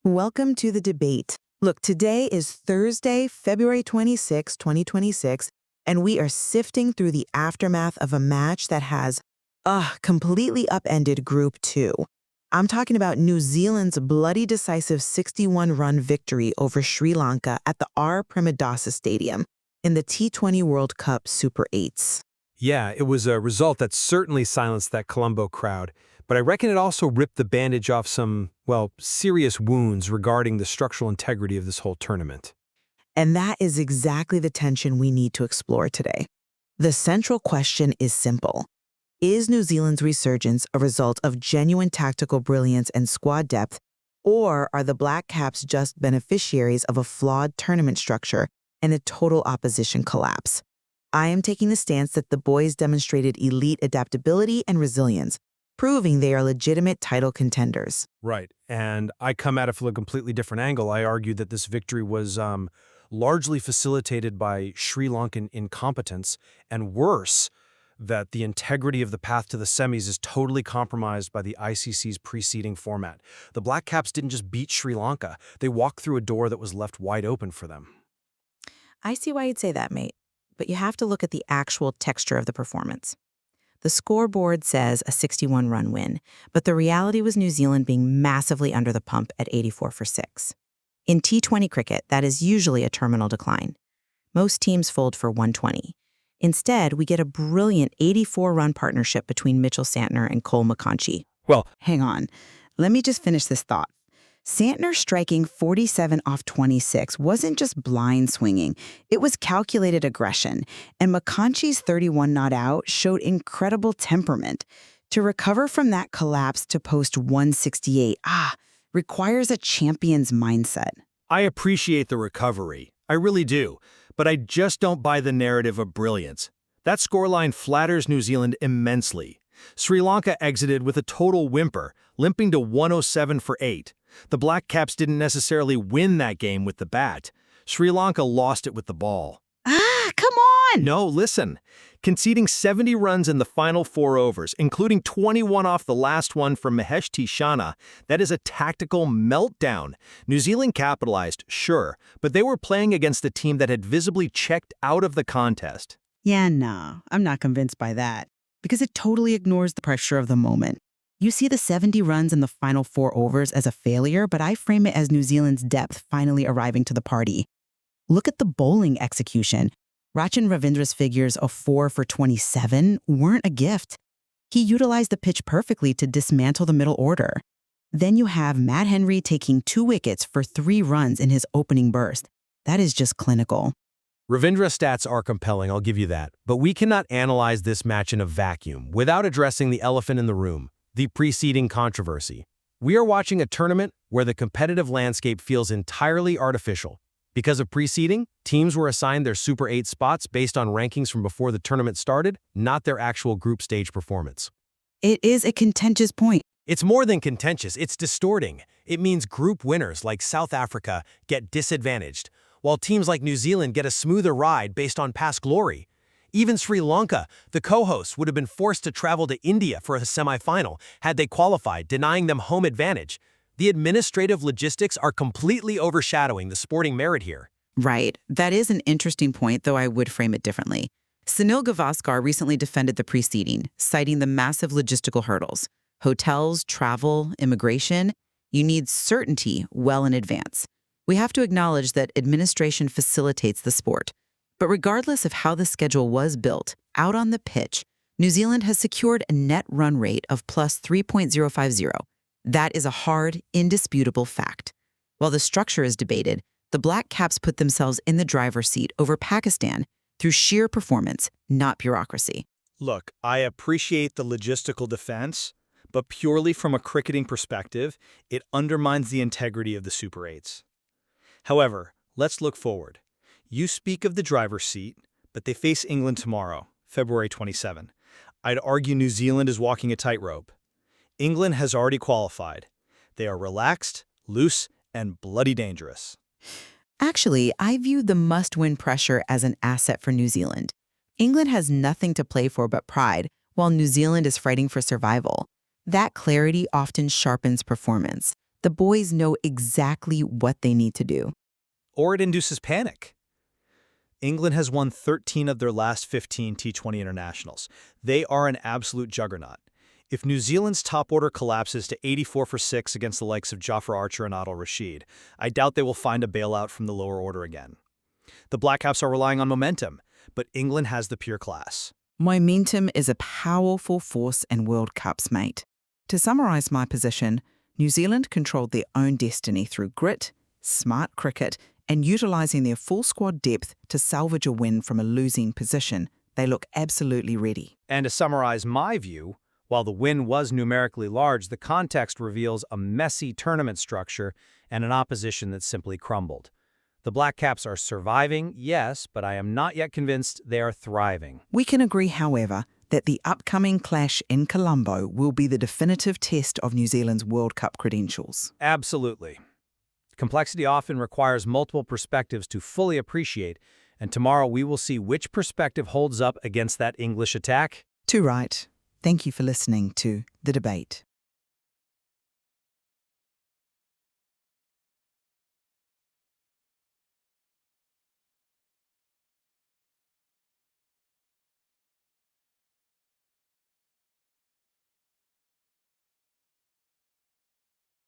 Welcome to the debate. Look, today is Thursday, February 26, 2026, and we are sifting through the aftermath of a match that has, completely upended Group 2. I'm talking about New Zealand's bloody decisive 61-run victory over Sri Lanka at the R. Premadasa Stadium in the T20 World Cup Super 8s. Yeah, it was a result that certainly silenced that Colombo crowd, but I reckon it also ripped the bandage off some, serious wounds regarding the structural integrity of this whole tournament. And that is exactly the tension we need to explore today. The central question is simple. Is New Zealand's resurgence a result of genuine tactical brilliance and squad depth, or are the Black Caps just beneficiaries of a flawed tournament structure and a total opposition collapse? I am taking the stance that the boys demonstrated elite adaptability and resilience, proving they are legitimate title contenders. Right, and I come at it from a completely different angle. I argue that this victory was largely facilitated by Sri Lankan incompetence, and worse, that the integrity of the path to the semis is totally compromised by the ICC's preceding format. The Black Caps didn't just beat Sri Lanka, they walked through a door that was left wide open for them. I see why you'd say that, mate, but you have to look at the actual texture of the performance. The scoreboard says a 61-run win, but the reality was New Zealand being massively under the pump at 84 for 6. In T20 cricket, that is usually a terminal decline. Most teams fold for 120. Instead, we get a brilliant 84-run partnership between Mitchell Santner and Cole McConchie. Well, Hang on. Let me just finish this thought. Santner striking 47 off 26 wasn't just blind swinging. It was calculated aggression. And McConchie's 31 not out showed incredible temperament. To recover from that collapse to post 168, requires a champion's mindset. I appreciate the recovery. I really do. But I just don't buy the narrative of brilliance. That scoreline flatters New Zealand immensely. Sri Lanka exited with a total whimper, limping to 107 for 8. The Black Caps didn't necessarily win that game with the bat. Sri Lanka lost it with the ball. Come on! No, listen. Conceding 70 runs in the final 4 overs, including 21 off the last one from Mahesh Tishana, that is a tactical meltdown. New Zealand capitalized, sure, but they were playing against a team that had visibly checked out of the contest. Yeah, no, I'm not convinced by that, because it totally ignores the pressure of the moment. You see the 70 runs in the final 4 overs as a failure, but I frame it as New Zealand's depth finally arriving to the party. Look at the bowling execution. Rachin Ravindra's figures of 4 for 27 weren't a gift. He utilized the pitch perfectly to dismantle the middle order. Then you have Matt Henry taking 2 wickets for 3 runs in his opening burst. That is just clinical. Ravindra stats are compelling, I'll give you that, but we cannot analyze this match in a vacuum without addressing the elephant in the room, the preceding controversy. We are watching a tournament where the competitive landscape feels entirely artificial. Because of preceding, teams were assigned their Super 8 spots based on rankings from before the tournament started, not their actual group stage performance. It is a contentious point. It's more than contentious, it's distorting. It means group winners like South Africa get disadvantaged, while teams like New Zealand get a smoother ride based on past glory. Even Sri Lanka, the co-hosts, would have been forced to travel to India for a semifinal had they qualified, denying them home advantage. The administrative logistics are completely overshadowing the sporting merit here. Right. That is an interesting point, though I would frame it differently. Sunil Gavaskar recently defended the preceding, citing the massive logistical hurdles. Hotels, travel, immigration. You need certainty well in advance. We have to acknowledge that administration facilitates the sport. But regardless of how the schedule was built, out on the pitch, New Zealand has secured a net run rate of plus 3.050. That is a hard, indisputable fact. While the structure is debated, the Black Caps put themselves in the driver's seat over Pakistan through sheer performance, not bureaucracy. Look, I appreciate the logistical defense, but purely from a cricketing perspective, it undermines the integrity of the Super 8s. However, let's look forward. You speak of the driver's seat, but they face England tomorrow, February 27. I'd argue New Zealand is walking a tightrope. England has already qualified. They are relaxed, loose, and bloody dangerous. Actually, I view the must-win pressure as an asset for New Zealand. England has nothing to play for but pride, while New Zealand is fighting for survival. That clarity often sharpens performance. The boys know exactly what they need to do. Or it induces panic. England has won 13 of their last 15 T20 internationals. They are an absolute juggernaut. If New Zealand's top order collapses to 84 for 6 against the likes of Jofra Archer and Adil Rashid, I doubt they will find a bailout from the lower order again. The Black Caps are relying on momentum, but England has the pure class. Momentum is a powerful force in World Cups, mate. To summarise my position, New Zealand controlled their own destiny through grit, smart cricket, and utilising their full squad depth to salvage a win from a losing position. They look absolutely ready. And to summarize my view, while the win was numerically large, the context reveals a messy tournament structure and an opposition that simply crumbled. The Black Caps are surviving, yes, but I am not yet convinced they are thriving. We can agree, however, that the upcoming clash in Colombo will be the definitive test of New Zealand's World Cup credentials. Absolutely. Complexity often requires multiple perspectives to fully appreciate, and tomorrow we will see which perspective holds up against that English attack. Too right. Thank you for listening to The Debate.